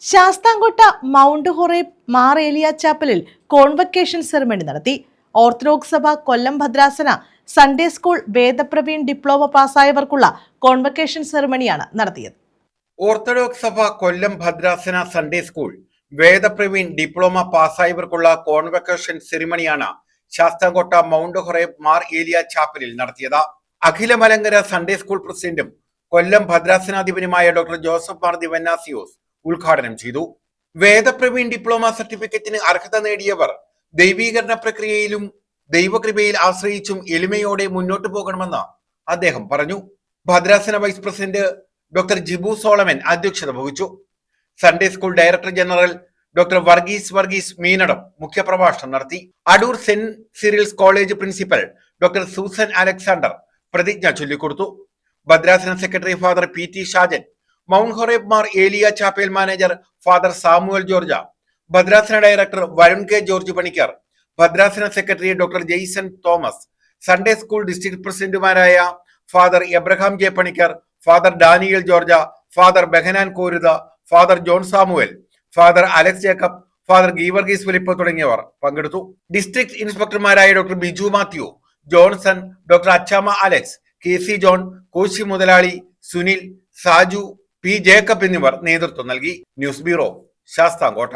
Sasthamkotta mount Horeb Mar Elia ചാപ്പലിൽ convocation ceremony നടത്തി. Orthodox സഭ കൊല്ലം ഭദ്രാസന സൺഡേ സ്കൂൾ വേദപ്രവീൺ ഡിപ്ലോമ പാസ്സായവർക്കുള്ള കോൺവക്കേഷൻ സെറിമണിയാണ് നടത്തിയത്. ഓർത്തഡോക്സ് സഭ കൊല്ലം ഭദ്രാസന സൺഡേ സ്കൂൾ വേദപ്രവീൺ ഡിപ്ലോമ പാസ്സായവർക്കുള്ള കോൺവക്കേഷൻ സെറിമണിയാണ് ശാസ്താംകോട്ട മൗണ്ട് ഹൊറേബ് മാർ ഏലിയ ചാപ്പലിൽ നടത്തിയത്. അഖില മലങ്കര സൺഡേ സ്കൂൾ പ്രസിഡന്റും കൊല്ലം ഭദ്രാസനാധിപനുമായ ഡോക്ടർ ജോസഫ് മാർ ദിവന്നാസിയോസ് ഉദ്ഘാടനം ചെയ്തു. വേദപ്രവീൺ ഡിപ്ലോമ സർട്ടിഫിക്കറ്റിന് അർഹത നേടിയവർ ദൈവീകരണ പ്രക്രിയയിലും ദൈവകൃപയിൽ ആശ്രയിച്ചും എളിമയോടെ മുന്നോട്ടു പോകണമെന്ന് അദ്ദേഹം പറഞ്ഞു. ഭദ്രാസന vice president doctor Jibu Solomon അധ്യക്ഷത വഹിച്ചു. Sunday school director general doctor Varghese Meenadom മുഖ്യപ്രഭാഷണം നടത്തി. Adoor saint Cyril's college principal doctor Susan Alexander പ്രതിജ്ഞ ചൊല്ലിക്കൊടുത്തു. ഭദ്രാസന secretary father PT Shajan, mount Horeb Mar Elia chapel manager father Samuel George, ഭദ്രാസന director Varun K George Panicker, ഭദ്രാസന secretary doctor Jason Thomas, Sunday school district പ്രസിഡന്റുമാരായ father Abraham J Panicker, father Daniel George, father Behnan Korutha, father John Samuel, father Alex Jacob, father Geevarghese Philip തുടങ്ങിയവർ പങ്കെടുത്തു. District ഇൻസ്പെക്ടർമാരായ doctor Biju Mathew, Johnson, doctor Achamma Alex, KC John, Koshy മുതലാളി, Sunil, Saju, P Jacob എന്നിവർ നേതൃത്വം നൽകി. News bureau, Sasthamkotta.